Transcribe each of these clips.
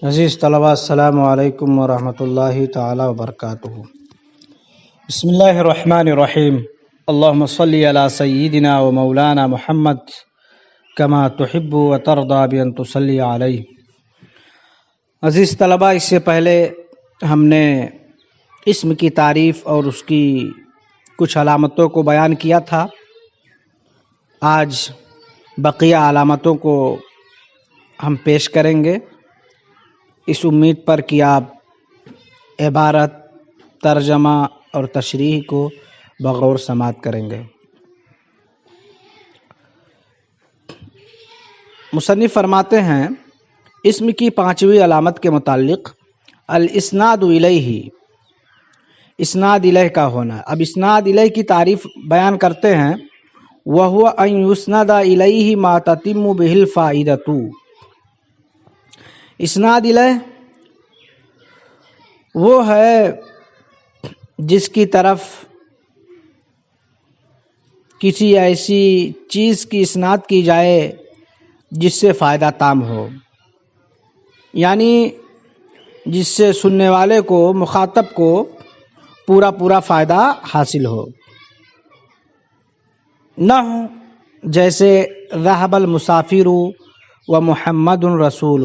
عزیز طلباء، السلام علیکم ورحمۃ اللہ تعالی وبرکاتہ۔ بسم اللہ الرحمن الرحیم۔ اللہم صلی علی سیدنا و مولانا محمد کما تحب و ترضی بان تصلی علیہ۔ عزیز طلباء، اس سے پہلے ہم نے اسم کی تعریف اور اس کی کچھ علامتوں کو بیان کیا تھا۔ آج بقیہ علامتوں کو ہم پیش کریں گے، اس امید پر کہ آپ عبارت، ترجمہ اور تشریح کو بغور سماعت کریں گے۔ مصنف فرماتے ہیں، اسم کی 5ویں علامت کے متعلق الاسناد الیہ، اسناد الیہ کا ہونا۔ اب اسناد الیہ کی تعریف بیان کرتے ہیں، وَهُوَ أَن يُسْنَدَ إِلَيْهِ مَا تَتِمُّ بِهِ الْفَائِدَةُ۔ اسناد الیہ وہ ہے جس کی طرف کسی ایسی چیز کی اسناد کی جائے جس سے فائدہ تام ہو، یعنی جس سے سننے والے کو، مخاطب کو پورا فائدہ حاصل ہو۔ نہ جیسے ذهب المسافر و محمد رسول۔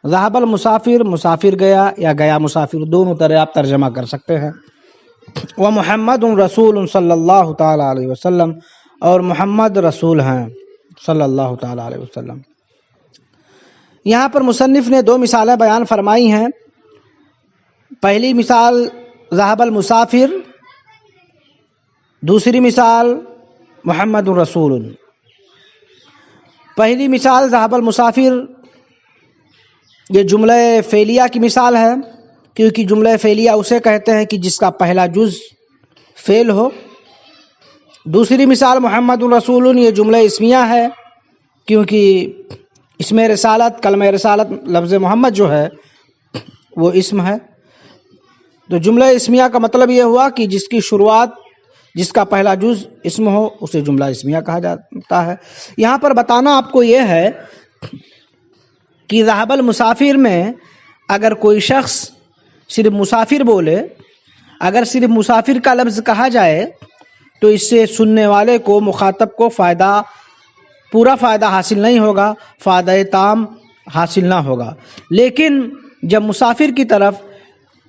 ذهب المسافر، مسافر گیا یا گیا مسافر، دونوں طرح آپ ترجمہ کر سکتے ہیں۔ و محمد رسول صلی اللہ تعالی علیہ وسلم، اور محمد رسول ہیں صلی اللہ تعالی علیہ وسلم۔ یہاں پر مصنف نے 2 مثالیں بیان فرمائی ہیں۔ پہلی مثال ذهب المسافر، دوسری مثال محمد رسول۔ پہلی مثال ذهب المسافر، یہ جملہ فعلیہ کی مثال ہے، کیونکہ جملہ فعلیہ اسے کہتے ہیں کہ جس کا پہلا جز فعل ہو۔ دوسری مثال محمد رسول، یہ جملہ اسمیہ ہے، کیونکہ اسم رسالت، کلمہ رسالت، لفظ محمد جو ہے وہ اسم ہے۔ تو جملہ اسمیہ کا مطلب یہ ہوا کہ جس کی شروعات، جس کا پہلا جز اسم ہو، اسے جملہ اسمیہ کہا جاتا ہے۔ یہاں پر بتانا آپ کو یہ ہے کہ ذهب المسافر میں اگر کوئی شخص صرف مسافر بولے، اگر صرف مسافر کا لفظ کہا جائے تو اس سے سننے والے کو، مخاطب کو پورا فائدہ حاصل نہیں ہوگا، فائدہ تام حاصل نہ ہوگا۔ لیکن جب مسافر کی طرف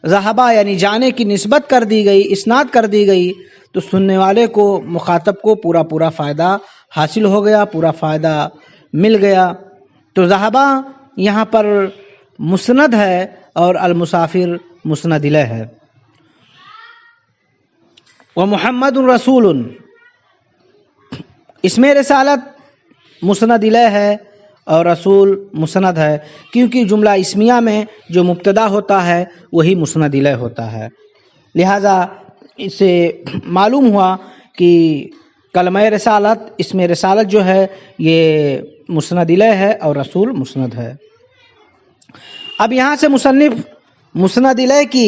ذهب یعنی جانے کی نسبت کر دی گئی، اسناد کر دی گئی، تو سننے والے کو، مخاطب کو پورا فائدہ حاصل ہو گیا، پورا فائدہ مل گیا۔ تو ذهب یہاں پر مسند ہے اور المسافر مسند الیہ ہے۔ ومحمد رسول، اسم رسالت مسند الیہ ہے اور رسول مسند ہے، کیونکہ جملہ اسمیہ میں جو مبتدا ہوتا ہے وہی مسند الیہ ہوتا ہے۔ لہذا اس سے معلوم ہوا کہ کلمہ رسالت، اسم رسالت جو ہے یہ مسند الیہ ہے اور رسول مسند ہے۔ اب یہاں سے مصنف مسند الیہ کی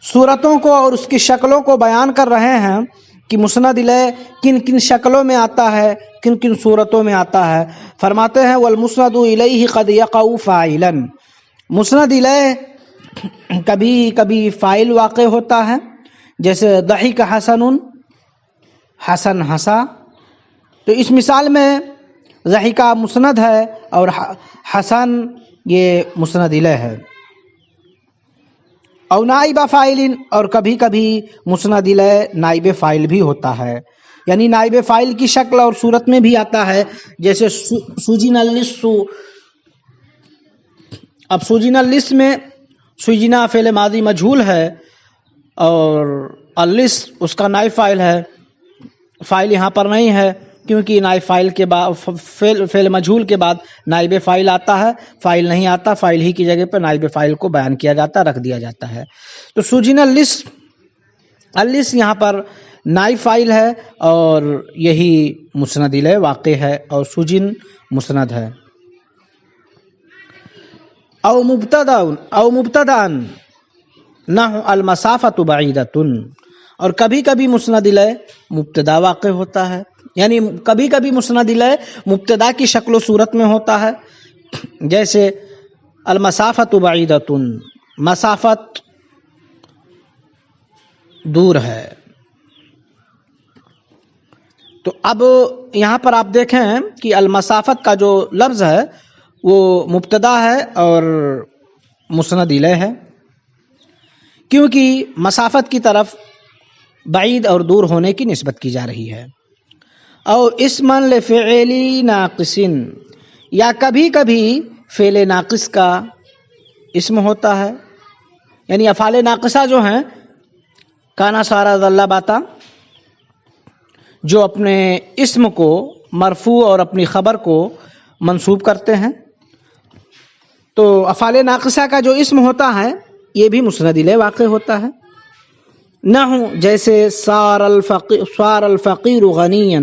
صورتوں کو اور اس کی شکلوں کو بیان کر رہے ہیں کہ مسند الیہ کن کن شکلوں میں آتا ہے، کن کن صورتوں میں آتا ہے۔ فرماتے ہیں والمسند الیہ قد یقع فاعلا، مسند الیہ کبھی کبھی فاعل واقع ہوتا ہے، جیسے ضحک حسن، حسن ہنسا۔ تو اس مثال میں ضحکہ مسند ہے اور حسن یہ مسند الیہ ہے۔ او نائب فاعل، اور کبھی کبھی مسند الیہ نائب فاعل بھی ہوتا ہے، یعنی نائب فاعل کی شکل اور صورت میں بھی آتا ہے، جیسے سجن اللص۔ اب سجن اللص میں سجنا فعل ماضی مجہول ہے اور اللص اس کا نائب فاعل ہے۔ فاعل یہاں پر نہیں ہے، کیونکہ نائب فاعل کے بعد، فعل مجہول کے بعد نائب فاعل آتا ہے، فاعل نہیں آتا، فاعل ہی کی جگہ پر نائب فاعل کو بیان کیا جاتا، رکھ دیا جاتا ہے۔ تو سجن اللص، اللص یہاں پر نائب فاعل ہے اور یہی مسند الیہ واقع ہے، اور سجن مسند ہے۔ او مبتدا نحو المسافۃ بعیدۃ، اور کبھی کبھی مسند الیہ مبتدا واقع ہوتا ہے، یعنی کبھی کبھی مسند الیہ مبتدا کی شکل و صورت میں ہوتا ہے، جیسے المسافت بعیدۃ، مسافت دور ہے. تو اب یہاں پر آپ دیکھیں کہ المسافت کا جو لفظ ہے وہ مبتدا ہے اور مسند الیہ ہے، کیونکہ مسافت کی طرف بعید اور دور ہونے کی نسبت کی جا رہی ہے. اور اسما لفعل ناقص، یا کبھی کبھی فعل ناقص کا اسم ہوتا ہے. یعنی افعال ناقصہ جو ہیں کانا سارا ظل باتا، جو اپنے اسم کو مرفوع اور اپنی خبر کو منصوب کرتے ہیں، تو افعال ناقصہ کا جو اسم ہوتا ہے یہ بھی مسند الیہ واقع ہوتا ہے. نحو جیسے صار الفقیر غنیا،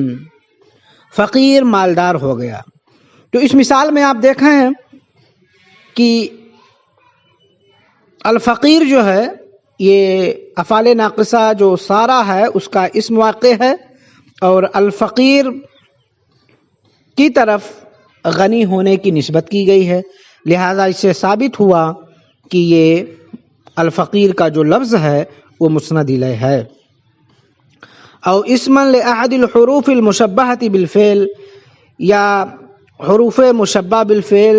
فقیر مالدار ہو گیا. تو اس مثال میں آپ دیکھیں کہ الفقیر جو ہے یہ افعال ناقصہ جو سارا ہے اس کا اسم واقع ہے، اور الفقیر کی طرف غنی ہونے کی نسبت کی گئی ہے. لہذا اس سے ثابت ہوا کہ یہ الفقیر کا جو لفظ ہے وہ مسند الیہ ہے. اور اسما لاحد الحروف المشبہۃ بالفعل، یا حروف مشبہ بالفعل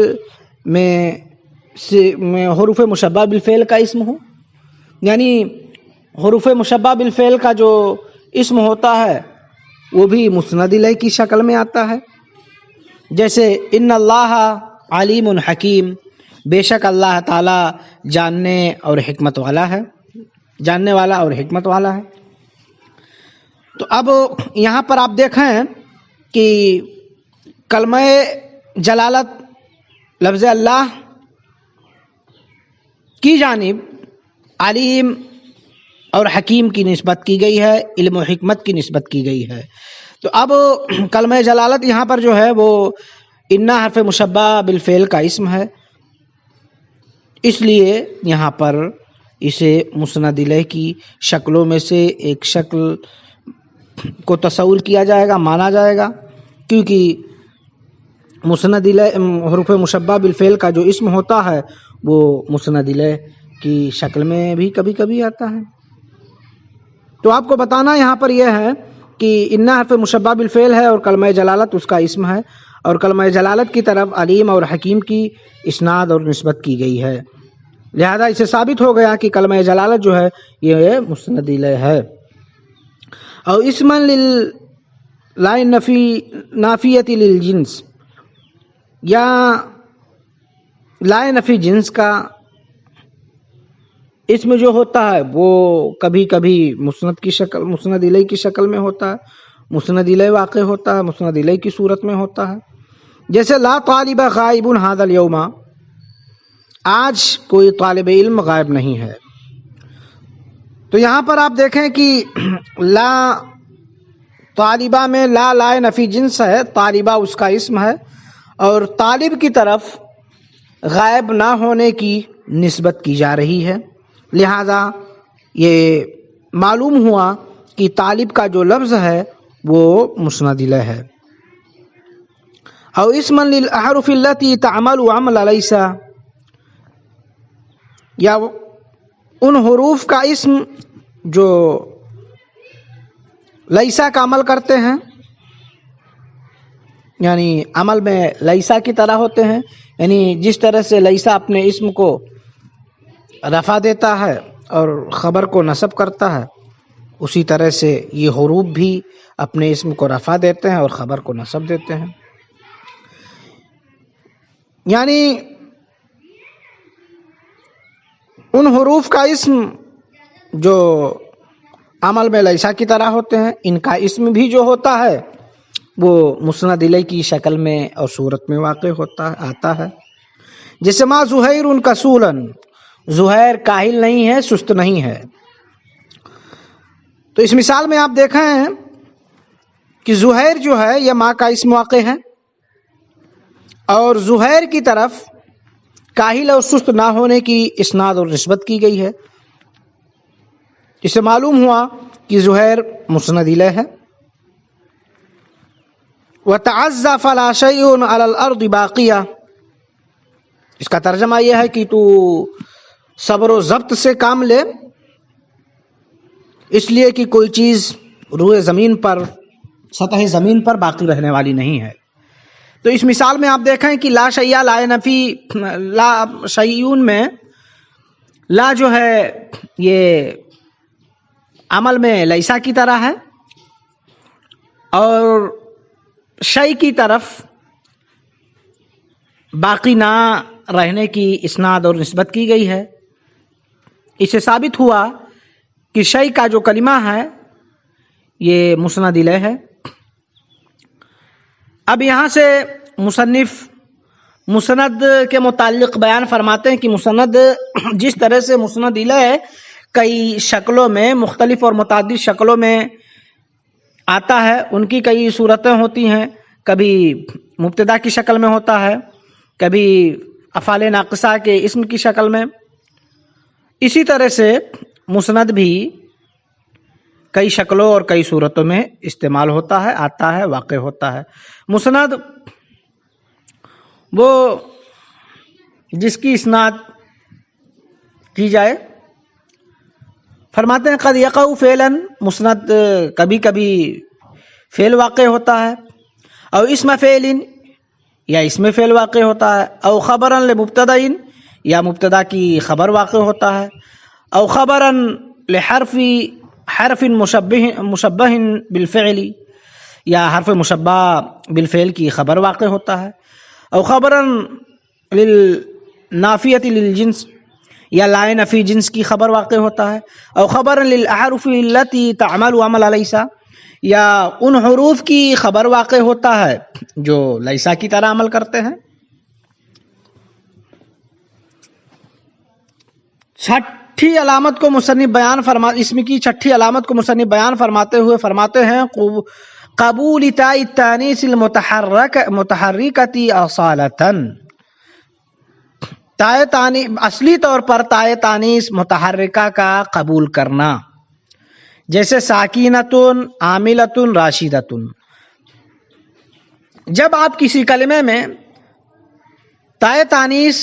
میں حروف مشبہ بالفعل کا اسم ہو، یعنی حروف مشبہ بالفعل کا جو اسم ہوتا ہے وہ بھی مسند الیہ کی شکل میں آتا ہے. جیسے ان اللہ علیم حکیم، بے شک اللہ تعالی جاننے اور حکمت والا ہے، جاننے والا اور حکمت والا ہے. تو اب یہاں پر آپ دیکھیں کہ کلمہ جلالت لفظ اللہ کی جانب علیم اور حکیم کی نسبت کی گئی ہے، علم و حکمت کی نسبت کی گئی ہے. تو اب کلمہ جلالت یہاں پر جو ہے وہ انا حرف مشبہ بالفعل کا اسم ہے، اس لیے یہاں پر اسے مسند الیہ کی شکلوں میں سے ایک شکل کو تصور کیا جائے گا، مانا جائے گا، کیونکہ مسند الیہ حروف مشبہ بالفعل کا جو اسم ہوتا ہے وہ مسند الیہ کی شکل میں بھی کبھی کبھی آتا ہے. تو آپ کو بتانا یہاں پر یہ ہے کہ انا حرف مشبہ بالفعل ہے اور کلمہ جلالت اس کا اسم ہے، اور کلمہ جلالت کی طرف علیم اور حکیم کی اسناد اور نسبت کی گئی ہے. لہذا اسے ثابت ہو گیا کہ کلمہ جلالت جو ہے یہ مسند الیہ ہے. اور اسما لا نافیت للجنس، یا لا نفی جنس کا اسم جو ہوتا ہے وہ کبھی کبھی مسند کی شکل، مسند الیہ کی شکل میں ہوتا ہے، مسند الیہ واقع ہوتا ہے، مسند الیہ کی صورت میں ہوتا ہے. جیسے لا طالب غائب ھذا اليوم، آج کوئی طالب علم غائب نہیں ہے. تو یہاں پر آپ دیکھیں کہ لا طالبہ میں لا نفی جنس ہے، طالبہ اس کا اسم ہے، اور طالب کی طرف غائب نہ ہونے کی نسبت کی جا رہی ہے. لہذا یہ معلوم ہوا کہ طالب کا جو لفظ ہے وہ مسند الیہ ہے. اور اسما للاحرف التي تعمل عمل لیس، یا ان حروف کا اسم جو لیسا کا عمل کرتے ہیں، یعنی عمل میں لیسا کی طرح ہوتے ہیں. یعنی جس طرح سے لیسا اپنے اسم کو رفع دیتا ہے اور خبر کو نصب کرتا ہے، اسی طرح سے یہ حروف بھی اپنے اسم کو رفع دیتے ہیں اور خبر کو نصب دیتے ہیں. یعنی ان حروف کا اسم جو عمل میں لیسا کی طرح ہوتے ہیں، ان کا اسم بھی جو ہوتا ہے وہ مسند الیہ کی شکل میں اور صورت میں واقع ہوتا ہے، آتا ہے. جیسے ما زہیر کسولا، زہیر کاہل نہیں ہے، سست نہیں ہے. تو اس مثال میں آپ دیکھیں کہ زہیر جو ہے یہ ماں کا اسم واقع ہے، اور زہیر کی طرف کاہل اور سست نہ ہونے کی اسناد اور نسبت کی گئی ہے. اس سے معلوم ہوا کہ زہیر مسند الیہ ہے. وَتَعَزَّ فَلَا شَيْءٌ عَلَى الْأَرْضِ بَاقِيَةٌ، اس کا ترجمہ یہ ہے کہ تو صبر و ضبط سے کام لے، اس لیے کہ کوئی چیز روئے زمین پر، سطح زمین پر باقی رہنے والی نہیں ہے۔ تو اس مثال میں آپ دیکھیں کہ لا شیء لا نفی، لا شیئون میں لا جو ہے یہ عمل میں لیسا کی طرح ہے، اور شیء کی طرف باقی نہ رہنے کی اسناد اور نسبت کی گئی ہے۔ اس سے ثابت ہوا کہ شیء کا جو کلمہ ہے یہ مسند الیہ ہے۔ اب یہاں سے مصنف مسند کے متعلق بیان فرماتے ہیں کہ مسند جس طرح سے مسند الیہ کئی شکلوں میں، مختلف اور متعدد شکلوں میں آتا ہے، ان کی کئی صورتیں ہوتی ہیں، کبھی مبتدا کی شکل میں ہوتا ہے، کبھی افعال ناقصہ کے اسم کی شکل میں، اسی طرح سے مسند بھی کئی شکلوں اور کئی صورتوں میں استعمال ہوتا ہے، آتا ہے، واقع ہوتا ہے۔ مسند وہ جس کی اسناد کی جائے، فرماتے ہیں قد یقع فعلا، مسند کبھی کبھی فعل واقع ہوتا ہے، او اسم فعل، یا اسم فعل واقع ہوتا ہے، او خبرا لمبتدأ، یا مبتدا کی خبر واقع ہوتا ہے، او خبرا حرف مشبہ بالفعل، یا حرف مشبہ بالفعل کی خبر واقع ہوتا ہے، او خبرا للنافیۃ للجنس، یا لائے نفی جنس کی خبر واقع ہوتا ہے، او خبرا للاحرف التي تعمل عمل لیس، یا ان حروف کی خبر واقع ہوتا ہے جو لیسا کی طرح عمل کرتے ہیں۔ چھٹی علامت کو مصنف بیان اسم کی چھٹی علامت کو مصنف بیان فرماتے ہوئے فرماتے ہیں قبول تاء التانیث المتحرکۃ اصالۃً، اصلی طور پر تاء تانیث متحرکہ کا قبول کرنا، جیسے ساکینۃ، عاملۃ، راشدۃ۔ جب آپ کسی کلمے میں تاء تانیث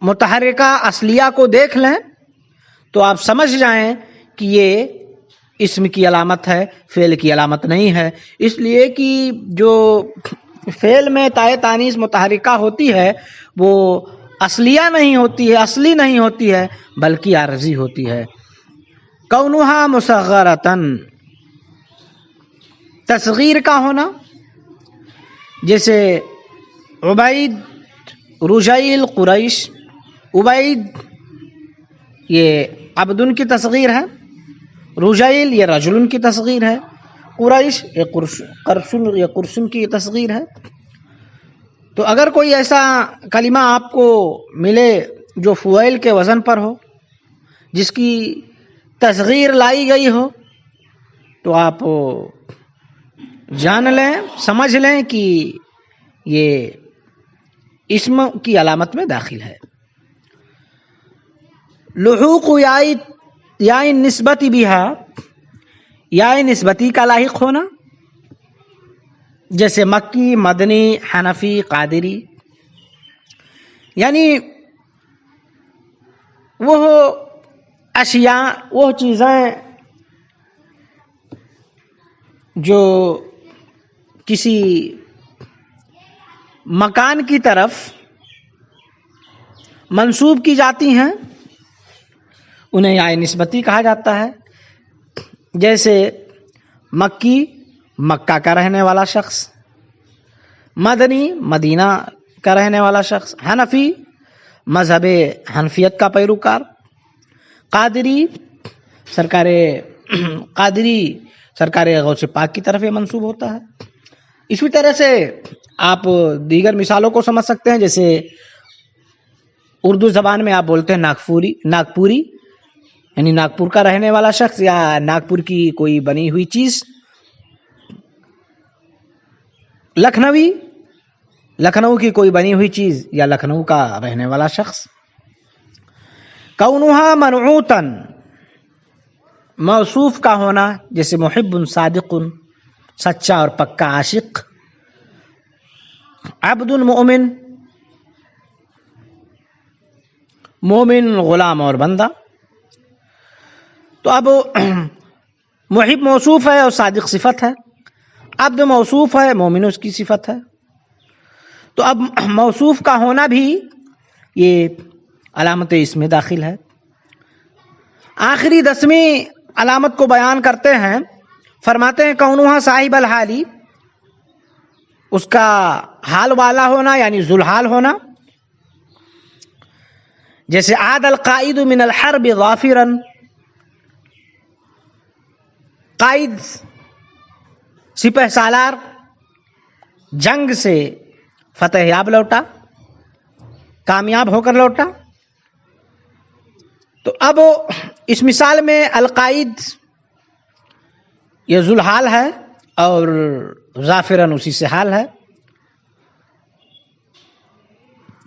متحرکہ اصلیہ کو دیکھ لیں تو آپ سمجھ جائیں کہ یہ اسم کی علامت ہے، فعل کی علامت نہیں ہے، اس لیے کہ جو فعل میں تاء تانیث متحرکہ ہوتی ہے وہ اصلیہ نہیں ہوتی ہے، اصلی نہیں ہوتی ہے، بلکہ عارضی ہوتی ہے۔ کونھا مصغرۃً، تصغیر کا ہونا، جیسے عبید، رجیل، قریش۔ عبید یہ عبدن کی تصغیر ہے، رجیل یہ رجل کی تصغیر ہے، قریش یہ قرشن کی تصغیر ہے۔ تو اگر کوئی ایسا کلمہ آپ کو ملے جو فعیل کے وزن پر ہو، جس کی تصغیر لائی گئی ہو، تو آپ جان لیں، سمجھ لیں کہ یہ اسم کی علامت میں داخل ہے۔ لحوق یا نسبت بہا، یا نسبتی کا لاحق ہونا، جیسے مکی، مدنی، حنفی، قادری، یعنی وہ اشیاء، وہ چیزیں جو کسی مکان کی طرف منسوب کی جاتی ہیں انہیں یا نسبتی کہا جاتا ہے، جیسے مکی، مکہ کا رہنے والا شخص، مدنی، مدینہ کا رہنے والا شخص، حنفی، مذہب حنفیت کا پیروکار، قادری، سرکار غوث پاک کی طرف یہ منسوب ہوتا ہے۔ اسی طرح سے آپ دیگر مثالوں کو سمجھ سکتے ہیں، جیسے اردو زبان میں آپ بولتے ہیں ناگپوری، یعنی ناگپور کا رہنے والا شخص یا ناگپور کی کوئی بنی ہوئی چیز۔ لکھنوی، لکھنؤ کی کوئی بنی ہوئی چیز یا لکھنؤ کا رہنے والا شخص۔ کونھا منعوتا، موصوف کا ہونا، جیسے محب صادق، سچا اور پکا عاشق۔ عبد مومن، مومن غلام اور بندہ. تو اب محب موصوف ہے اور صادق صفت ہے، عبد موصوف ہے، مومن اس کی صفت ہے. تو اب موصوف کا ہونا بھی یہ علامت اسم میں داخل ہے. آخری 10ویں علامت کو بیان کرتے ہیں، فرماتے ہیں کونہا صاحب الحالی، اس کا حال والا ہونا یعنی ذوالحال ہونا. جیسے عاد القائد من الحرب ظافرا، قائد سپہ سالار جنگ سے فتح یاب لوٹا، کامیاب ہو کر لوٹا. تو اب اس مثال میں القائد یہ ذوالحال ہے اور ظافرن اسی سے حال ہے.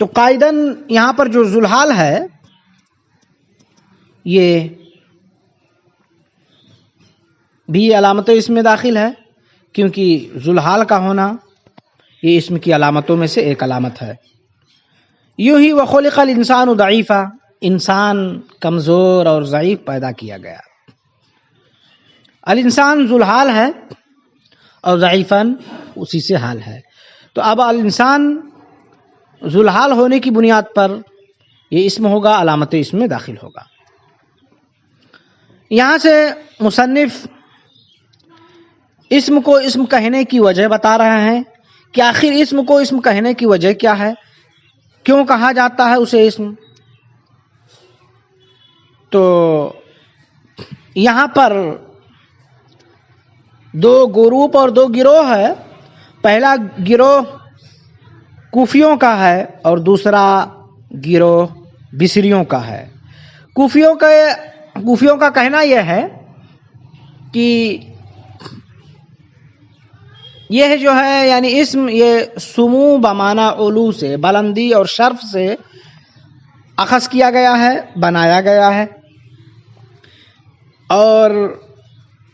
تو قائدن یہاں پر جو ذوالحال ہے یہ بھی علامت اسم میں داخل ہے، کیونکہ ذوالحال کا ہونا یہ اسم کی علامتوں میں سے ایک علامت ہے. یوں ہی وخلق الانسان ضعیفا، انسان کمزور اور ضعیف پیدا کیا گیا. الانسان ذوالحال ہے اور ضعیفاً اسی سے حال ہے. تو اب الانسان ذوالحال ہونے کی بنیاد پر یہ اسم ہوگا، علامت اسم میں داخل ہوگا. یہاں سے مصنف اسم کو اسم کہنے کی وجہ بتا رہے ہیں کہ آخر اسم کو اسم کہنے کی وجہ کیا ہے، کیوں کہا جاتا ہے اسے اسم. تو یہاں پر دو گروپ اور دو گروہ ہے. پہلا گروہ کوفیوں کا ہے اور دوسرا گروہ بصریوں کا ہے. کوفیوں کا کہنا یہ ہے کہ یہ جو ہے یعنی اسم یہ سمو بمعنی علو سے، بلندی اور شرف سے اخذ کیا گیا ہے، بنایا گیا ہے، اور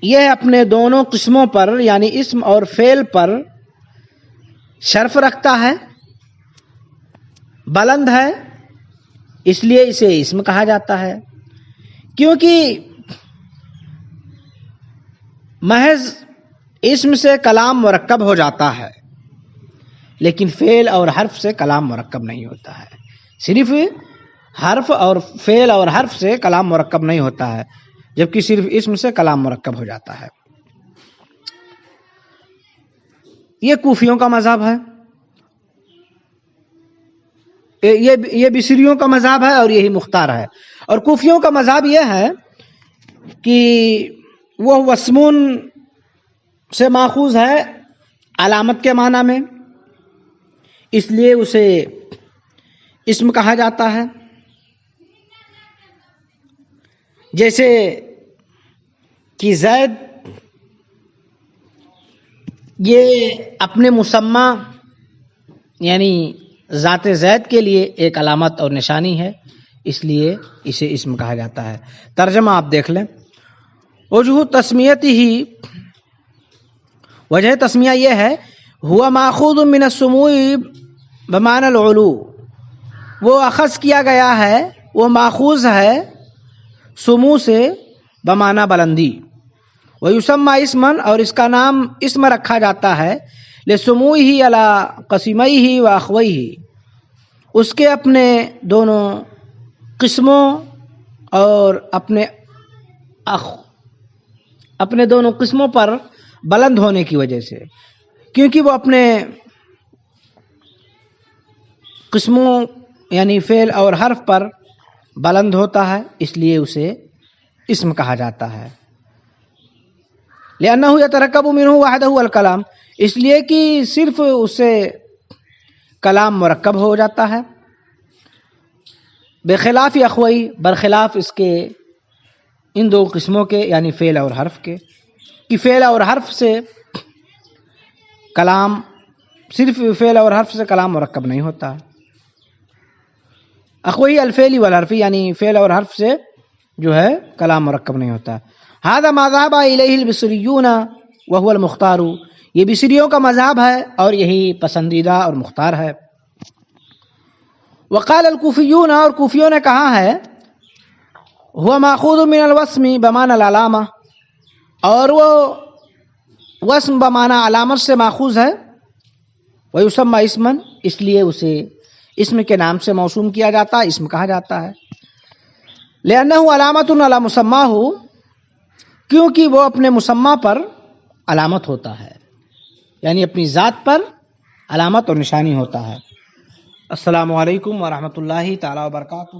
یہ اپنے دونوں قسموں پر یعنی اسم اور فعل پر شرف رکھتا ہے، بلند ہے، اس لیے اسے اسم کہا جاتا ہے. کیونکہ محض اسم سے کلام مرکب ہو جاتا ہے، لیکن فعل اور حرف سے کلام مرکب نہیں ہوتا ہے. صرف حرف اور فعل اور حرف سے کلام مرکب نہیں ہوتا ہے، جبکہ صرف اسم سے کلام مرکب ہو جاتا ہے. یہ کوفیوں کا مذہب ہے، یہ بصریوں کا مذہب ہے اور یہی مختار ہے. اور کوفیوں کا مذہب یہ ہے کہ وہ وسمون سے ماخوذ ہے علامت کے معنی میں، اس لیے اسے اسم کہا جاتا ہے. جیسے کہ زید یہ اپنے مسمى یعنی ذات زید کے لیے ایک علامت اور نشانی ہے، اس لیے اسے اسم کہا جاتا ہے. ترجمہ آپ دیکھ لیں. وجہ تسمیتہ، وجہ تسمیہ یہ ہے ہوا ماخوذ من السمو بمعنی العلو، وہ اخذ کیا گیا ہے، وہ ماخوذ ہے سمو سے بمعنی بلندی. ویسمى اسما، اور اس کا نام اسم رکھا جاتا ہے لسموہ علی قسمیہ واخویہ، اس کے اپنے دونوں قسموں اور اپنے دونوں قسموں پر بلند ہونے کی وجہ سے. کیونکہ وہ اپنے قسموں یعنی فعل اور حرف پر بلند ہوتا ہے، اس لیے اسے اسم کہا جاتا ہے. لأنہ یترکب منہ وحدہ الکلام، اس لیے کہ صرف اس سے کلام مرکب ہو جاتا ہے. بخلاف اخوئی، برخلاف اس کے ان دو قسموں کے یعنی فعل اور حرف کے، کہ فعل اور حرف سے کلام، صرف فعل اور حرف سے کلام مرکب نہیں ہوتا. اخوئی الفعل والحرف، یعنی فعل اور حرف سے جو ہے کلام مرکب نہیں ہوتا. هذا ما ذهب الیہ البصریون وهو المختار، یہ بصریوں کا مذہب ہے اور یہی پسندیدہ اور مختار ہے. وقال الکوفیون، اور کوفیوں نے کہا ہے هو ماخوذ من الوسم بمعنى العلامہ، اور وہ وسم بمعنى علامت سے ماخوذ ہے، ویسمى اسما، اس لیے اسے اسم کے نام سے موسوم کیا جاتا ہے، اسم کہا جاتا ہے، لأنه علامة على مسماه، کیونکہ وہ اپنے مسمى پر علامت ہوتا ہے، یعنی اپنی ذات پر علامت اور نشانی ہوتا ہے۔ السلام علیکم ورحمۃ اللہ تعالی وبرکاتہ۔